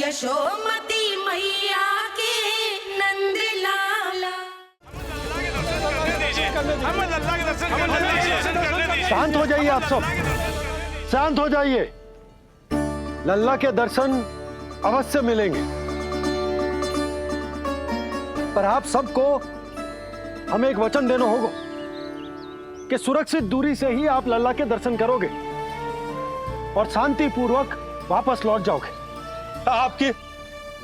यशोमती मैया के नंद लाला। शांत हो जाइए आप सब, शांत हो जाइए। लल्ला के दर्शन अवश्य मिलेंगे, पर आप सबको हमें एक वचन देना होगा कि सुरक्षित दूरी से ही आप लल्ला के दर्शन करोगे और शांति पूर्वक वापस लौट जाओगे। आपकी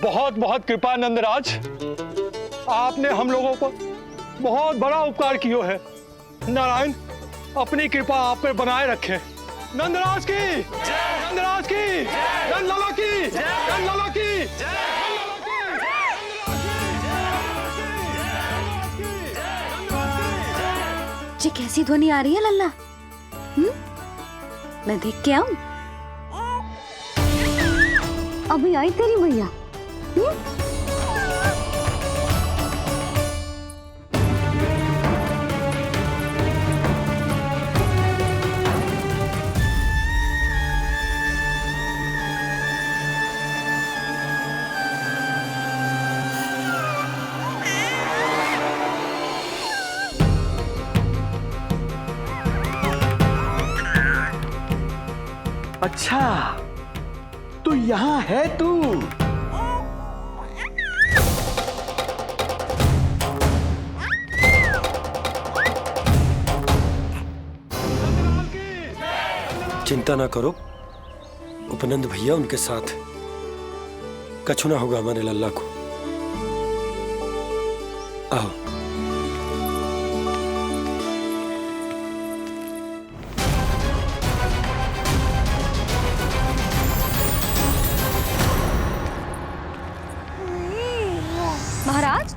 बहुत बहुत कृपा नंदराज, आपने हम लोगों को बहुत बड़ा उपकार किया है। नारायण अपनी कृपा आप पर बनाए रखे। नंदराज की, नंदराज की, नंदलाला की, नंदलाला की। ये कैसी ध्वनि आ रही है लल्ला? मैं देख के आऊं? अभी आई तेरी मैया। अच्छा, तो यहाँ है तू। चिंता ना करो, उपनंद भैया उनके साथ कछु ना होगा हमारे लल्ला को। आओ। महाराज,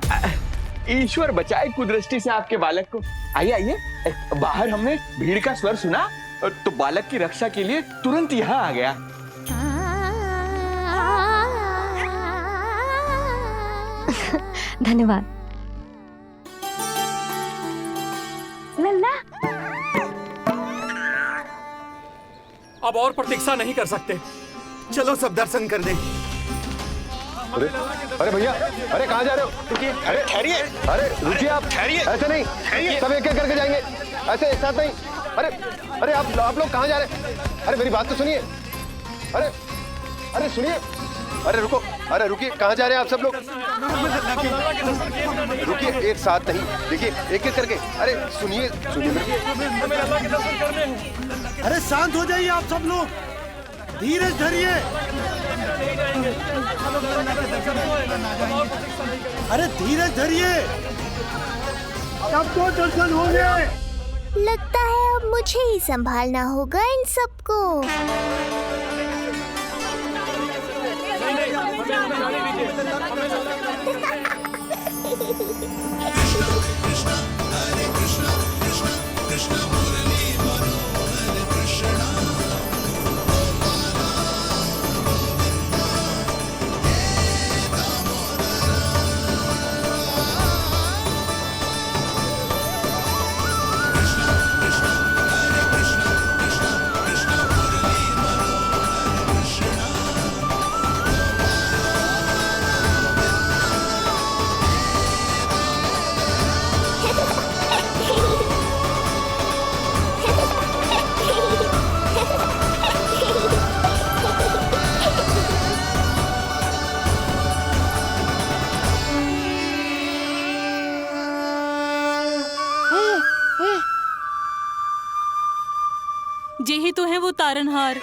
ईश्वर बचाए कुदृष्टि से आपके बालक को। आइए आइए, बाहर हमने भीड़ का स्वर सुना तो बालक की रक्षा के लिए तुरंत यहाँ आ गया। धन्यवाद। लल्ला, अब और प्रतीक्षा नहीं कर सकते, चलो सब दर्शन कर दें। अरे भैया, अरे कहाँ जा रहे हो? रुकिए, अरे ठहरिए, अरे रुकिए आप, ठहरिए। ऐसे नहीं, सब एक एक करके जाएंगे, ऐसे एक साथ नहीं। अरे अरे आप लोग कहाँ जा रहे हैं? अरे मेरी बात तो सुनिए। अरे अरे सुनिए, अरे रुको, अरे रुकिए, कहाँ जा रहे हैं आप सब लोग? रुकिए, एक साथ नहीं, देखिए एक एक करके। अरे सुनिए सुनिए अरे शांत हो जाइए आप सब लोग, धीरज धरिए। अरे धीरज धरिए, सबको दर्शन हो गए। लगता है अब मुझे ही संभालना होगा इन सबको। यही तो है वो तारनहार।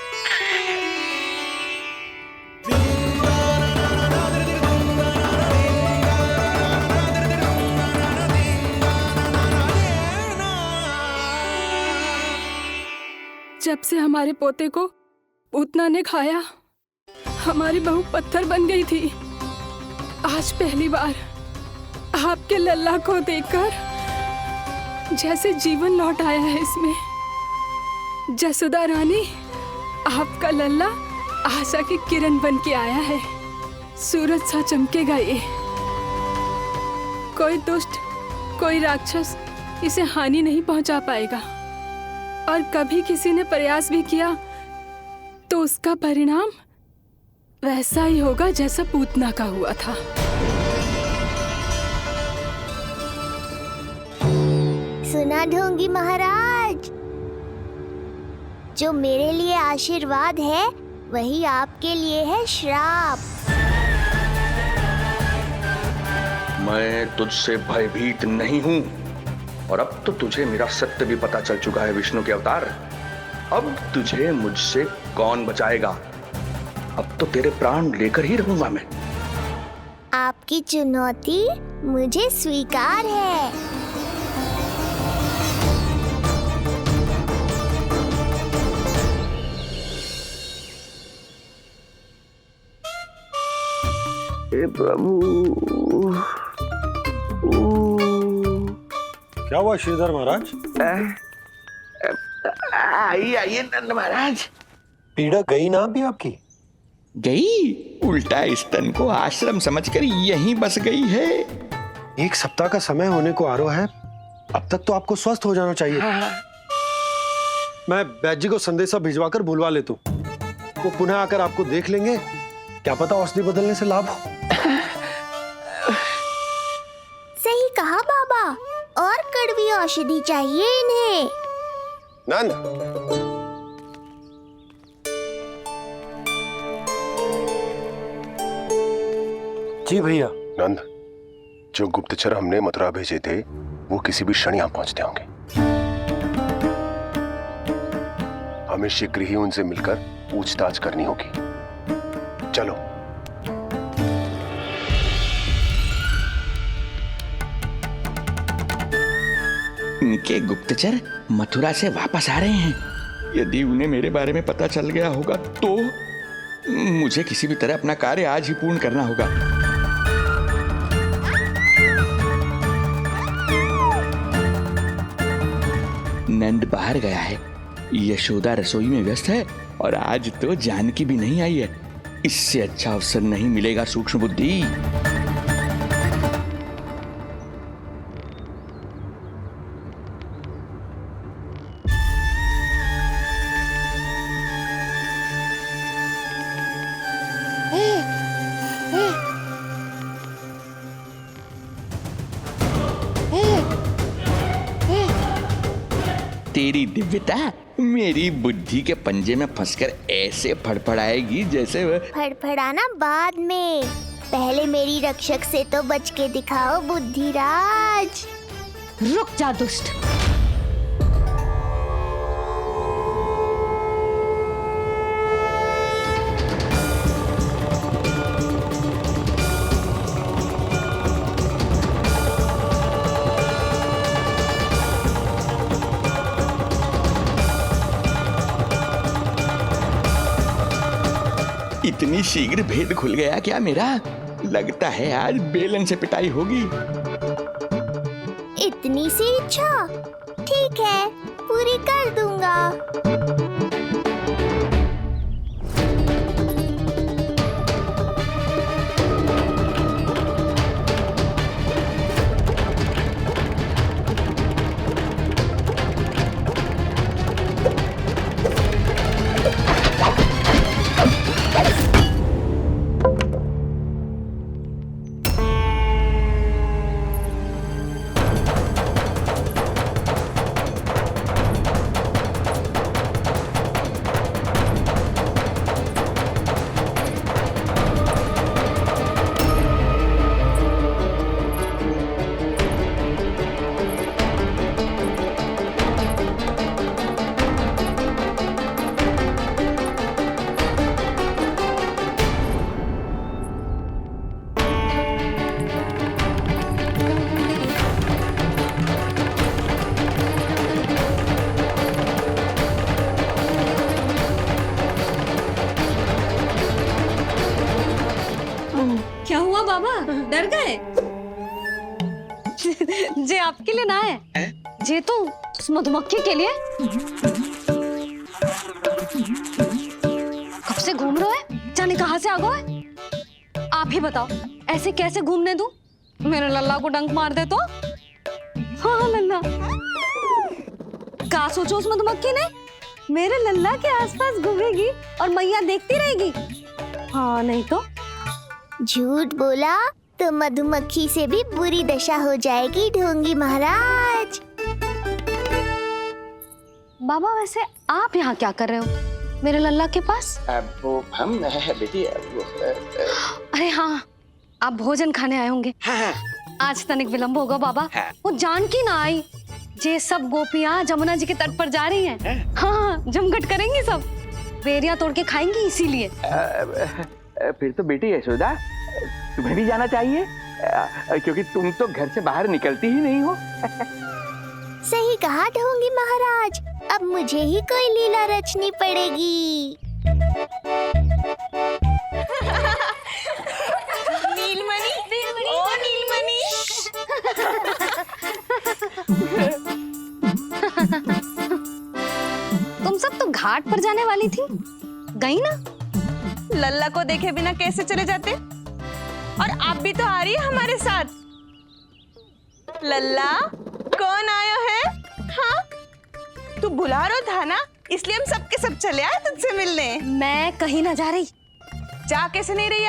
जब से हमारे पोते को पूतना ने खाया, हमारी बहू पत्थर बन गई थी। आज पहली बार आपके लल्ला को देखकर जैसे जीवन लौट आया है इसमें। जसोदा रानी, आपका लल्ला आशा की किरण बन के आया है। सूरज सा चमकेगा ये। कोई दुष्ट, कोई राक्षस इसे हानि नहीं पहुंचा पाएगा। और कभी किसी ने प्रयास भी किया तो उसका परिणाम वैसा ही होगा जैसा पूतना का हुआ था। सुना ढोंगी महाराज, जो मेरे लिए आशीर्वाद है वही आपके लिए है श्राप। मैं तुझसे भयभीत नहीं हूं, और अब तो तुझे मेरा सत्य भी पता चल चुका है विष्णु के अवतार। अब तुझे मुझसे कौन बचाएगा? अब तो तेरे प्राण लेकर ही रहूंगा मैं। आपकी चुनौती मुझे स्वीकार है। हे प्रभु। क्या हुआ श्रीधर महाराज? आइए नंद महाराज। पीड़ा गई ना अभी आपकी? गई? उल्टा स्तन को आश्रम समझकर यहीं बस गई है। 1 सप्ताह का समय होने को आ रहा है, अब तक तो आपको स्वस्थ हो जाना चाहिए। मैं वैद्य जी को संदेशा भिजवाकर बुलवा लेता हूँ। वो पुनः आकर आपको देख लेंगे, क्या पता औषधि बदलने से लाभ हो। सही कहा बाबा, और कड़वी औषधि चाहिए इन्हें। नंद, जी भैया। नंद, जो गुप्तचर हमने मथुरा भेजे थे वो किसी भी क्षण यहां पहुंचते होंगे। हमें शीघ्र ही उनसे मिलकर पूछताछ करनी होगी। चलो। इनके गुप्तचर मथुरा से वापस आ रहे हैं। यदि उन्हें मेरे बारे में पता चल गया होगा तो मुझे किसी भी तरह अपना कार्य आज ही पूर्ण करना होगा। नंद बाहर गया है, यशोदा रसोई में व्यस्त है, और आज तो जानकी भी नहीं आई है। इससे अच्छा अवसर नहीं मिलेगा सूक्ष्म बुद्धि। तेरी दिव्यता मेरी बुद्धि के पंजे में फंसकर ऐसे फड़फड़ाएगी जैसे फड़फड़ाना बाद में, पहले मेरी रक्षक से तो बच के दिखाओ बुद्धिराज। रुक जा दुष्ट। इतनी शीघ्र भेद खुल गया क्या मेरा? लगता है आज बेलन से पिटाई होगी। इतनी सी इच्छा? ठीक है, पूरी कर दूंगा। क्या हुआ बाबा, डर गए? जे आपके लिए ना है, जे तो उस मधुमक्खी के लिए। कब से घूम रहे हो? जाने कहाँ से आ गए? आप ही बताओ, ऐसे कैसे घूमने दूं? मेरे लल्ला को डंक मार दे तो? हाँ लल्ला, क्या सोचो उस मधुमक्खी ने? मेरे लल्ला के आसपास घूमेगी और मैया देखती रहेगी। हाँ नहीं तो। झूठ बोला तो मधुमक्खी से भी बुरी दशा हो जाएगी ढोंगी महाराज। बाबा वैसे आप यहाँ क्या कर रहे हो मेरे लल्ला के पास? वो हम बेटी अरे हाँ, आप भोजन खाने आए होंगे। हाँ। आज तनिक विलंब होगा बाबा। हाँ। वो जानकी ना आई। ये सब गोपियाँ जमुना जी के तट पर जा रही हैं। हाँ, जमघट करेंगी सब, बेरिया तोड़ के खाएंगी इसीलिए। फिर तो बेटी यशोदा तुम्हें भी जाना चाहिए, क्योंकि तुम तो घर से बाहर निकलती ही नहीं हो। सही कहा ढोंगी महाराज, अब मुझे ही कोई लीला रचनी पड़ेगी। नीलमणि, ओ नीलमणि। तुम सब तो घाट पर जाने वाली थी, गई ना? लल्ला को देखे बिना कैसे चले जाते? और आप भी तो आ रही है हमारे साथ। लल्ला, कौन आयो है? हाँ, तू बुला रहा था ना, इसलिए हम सबके सब चले आए तुझसे मिलने। मैं कहीं ना जा रही। जा कैसे नहीं रही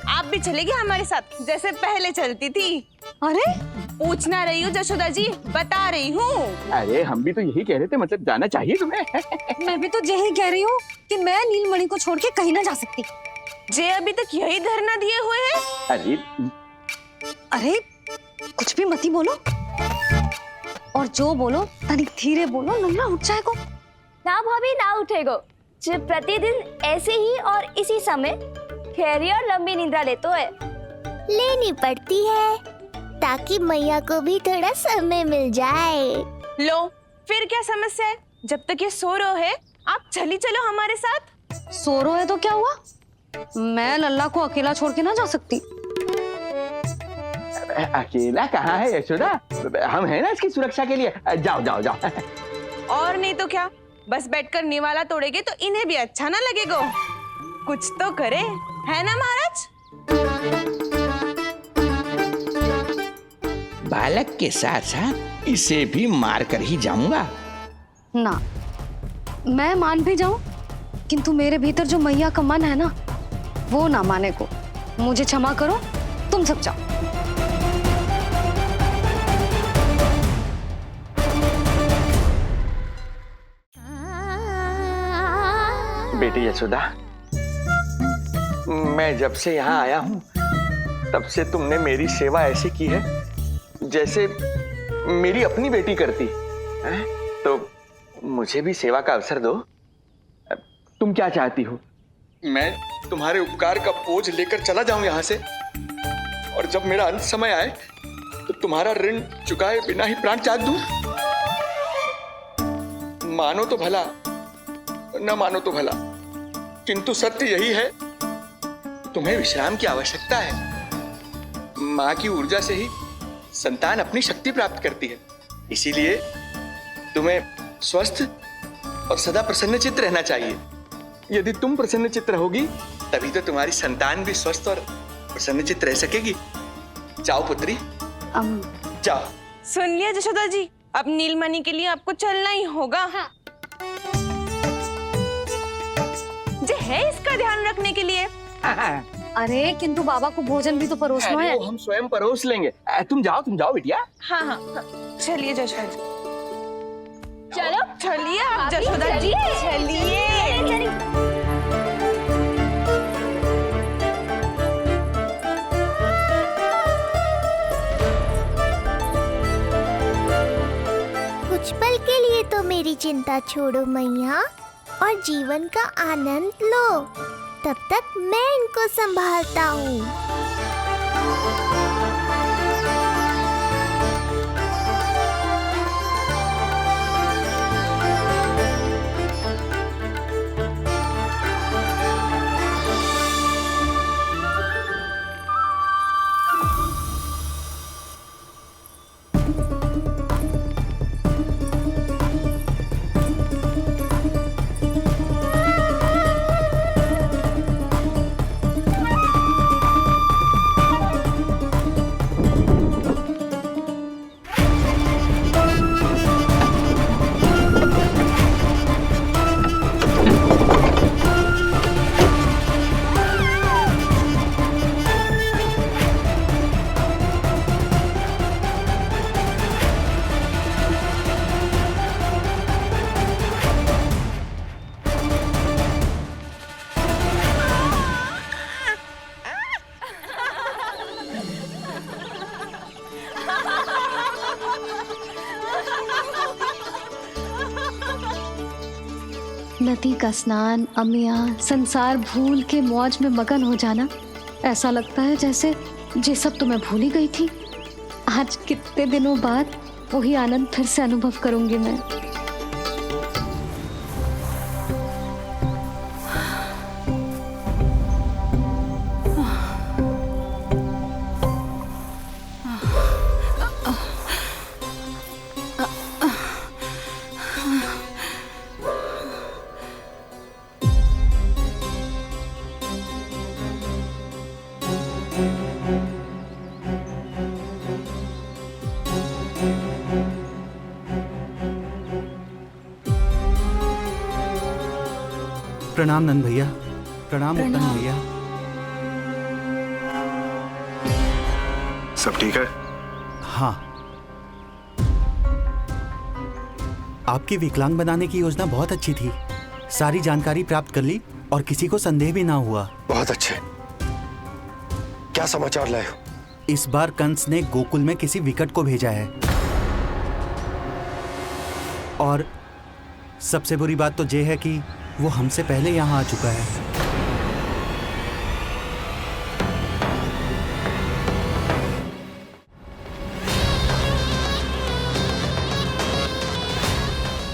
आप भी चलेगी हमारे साथ जैसे पहले चलती थी। अरे पूछना रही हूँ जशोदा जी, बता रही हूँ। अरे हम भी तो यही कह रहे थे, मतलब जाना चाहिए तुम्हें। मैं भी तो यही कह रही हूँ कि मैं नीलमणि को छोड़ के कहीं ना जा सकती। जे अभी तक यही धरना दिए हुए हैं। अरे कुछ भी मती बोलो, और जो बोलो तनिक धीरे बोलो, लल्ला उठ जाएगा। ना भाभी ना उठेगो, जो प्रतिदिन ऐसे ही और इसी समय गहरी और लंबी निद्रा लेते है। लेनी पड़ती है ताकि मैया को भी थोड़ा समय मिल जाए। लो, फिर क्या समस्या है? जब तक ये सो रहे है आप चली चलो हमारे साथ। सो रहे है तो क्या हुआ? मैं लल्ला को अकेला छोड़ के ना जा सकती। अकेला कहाँ है यशोदा, हम हैं ना इसकी सुरक्षा के लिए। जाओ जाओ जाओ। और नहीं तो क्या, बस बैठकर निवाला तोड़ेगे तो इन्हें भी अच्छा ना लगेगा। कुछ तो करे, है ना महाराज? बालक के साथ साथ इसे भी मार कर ही जाऊंगा। ना, मैं मान भी जाऊं, किंतु मेरे भीतर जो मैया का मन है ना, वो ना माने को। मुझे क्षमा करो, तुम सब जाओ। बेटी यशोदा, मैं जब से यहाँ आया हूँ तब से तुमने मेरी सेवा ऐसी की है जैसे मेरी अपनी बेटी करती है। तो मुझे भी सेवा का अवसर दो। तुम क्या चाहती हो? मैं तुम्हारे उपकार का बोझ लेकर चला जाऊं यहाँ से, और जब मेरा अंत समय आए तो तुम्हारा ऋण चुकाए बिना ही प्राण त्याग दूं? मानो तो भला, न मानो तो भला, किंतु सत्य यही है, तुम्हें विश्राम की आवश्यकता है। माँ की ऊर्जा से ही संतान अपनी शक्ति प्राप्त करती है, इसीलिए तुम्हें स्वस्थ और सदा प्रसन्नचित्त रहना चाहिए। यदि तुम प्रसन्नचित्त रहोगी तभी तो तुम्हारी संतान भी स्वस्थ और प्रसन्नचित्त रह सकेगी। जाओ पुत्री, जाओ। सुन लिया जशोदा जी, अब नीलमणि के लिए आपको चलना ही होगा। हाँ। जे है इसका ध्यान रखने के लिए। अरे किंतु बाबा को भोजन भी तो परोसना है। हम स्वयं परोस लेंगे। तुम जाओ बिटिया। हाँ हाँ, चलिए जशोदा जी, चलो चलिए आप जशोदा जी, चलिए। कुछ पल के लिए तो मेरी चिंता छोड़ो मैया और जीवन का आनंद लो। तब तक मैं इनको संभालता हूँ। पति का स्नान, अमिया, संसार भूल के मौज में मगन हो जाना, ऐसा लगता है जैसे ये सब तो मैं भूल ही गई थी। आज कितने दिनों बाद वही आनंद फिर से अनुभव करूंगी मैं। प्रणाम नंद भैया। प्रणाम उत्तम भैया। सब ठीक है? हाँ, आपकी विकलांग बनाने की योजना बहुत अच्छी थी। सारी जानकारी प्राप्त कर ली और किसी को संदेह भी ना हुआ। बहुत अच्छे। क्या समाचार लाए हो? इस बार कंस ने गोकुल में किसी विकट को भेजा है और सबसे बुरी बात तो ये है कि वो हमसे पहले यहाँ आ चुका है।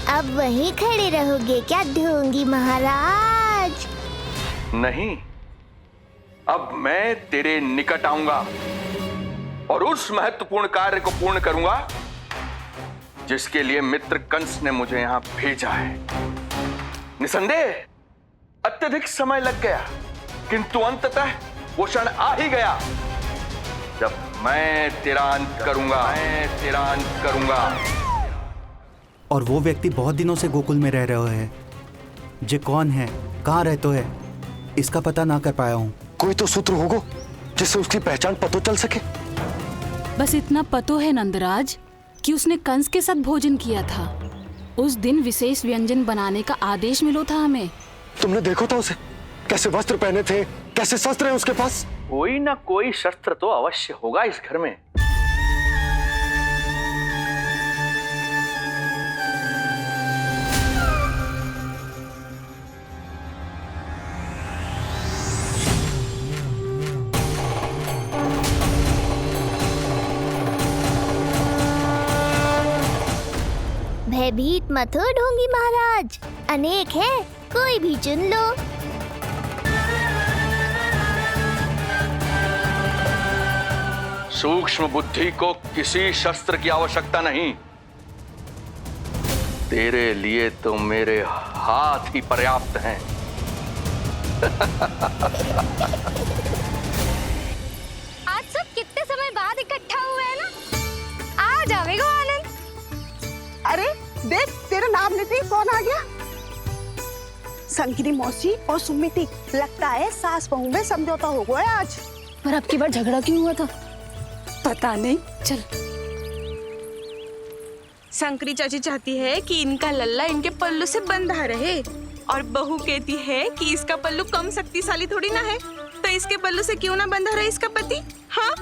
अब वहीं खड़े रहोगे क्या ढोंगी महाराज? नहीं, अब मैं तेरे निकट आऊंगा और उस महत्वपूर्ण कार्य को पूर्ण करूंगा जिसके लिए मित्र कंस ने मुझे यहां भेजा है। निसंदेह अत्यधिक समय लग गया, किंतु अंततः वो क्षण आ ही गया जब मैं तेरा अंत करूंगा। और वो व्यक्ति बहुत दिनों से गोकुल में रह रहे हैं। जे कौन है, कहाँ रहते है, इसका पता ना कर पाया हूँ। कोई तो सूत्र होगा जिससे उसकी पहचान पता चल सके। बस इतना पतो है नंदराज कि उसने कंस के साथ भोजन किया था। उस दिन विशेष व्यंजन बनाने का आदेश मिलो था हमें। तुमने देखो था उसे? कैसे वस्त्र पहने थे, कैसे शस्त्र हैं उसके पास? कोई ना कोई शस्त्र तो अवश्य होगा इस घर में। भयभीत मत हो ढोंगी महाराज, अनेक है, कोई भी चुन लो। सूक्ष्म बुद्धि को किसी शस्त्र की आवश्यकता नहीं। तेरे लिए तो मेरे हाथ ही पर्याप्त हैं। आज सब कितने समय बाद इकट्ठा हुए हैं ना, आ जाएगा आनंद। अरे देख, तेरा नाम लेते ही कौन आ गया? संगीनी मौसी और सुमिति, लगता है सास बहू में समझौता हो गया आज। पर अब की बार झगड़ा क्यों हुआ था? पता नहीं। चल। शंकरी चाची चाहती है कि इनका लल्ला इनके पल्लू से बंधा रहे और बहू कहती है कि इसका पल्लू कम शक्तिशाली थोड़ी ना है, तो इसके पल्लू से क्यों ना बंधा रहे इसका पति। हाँ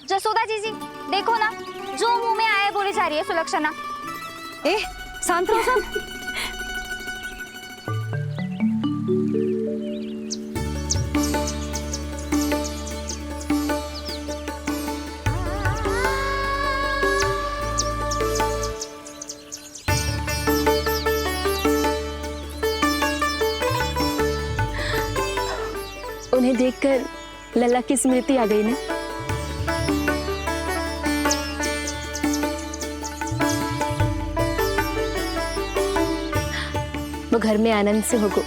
जसोदा जीजी देखो ना, जो मुंह में आए बोली जा रही है सुलक्षणा। ए, शांत रहो सब। उन्हें देखकर लल्ला की स्मृति आ गई ना। वो घर में आनंद से होगो।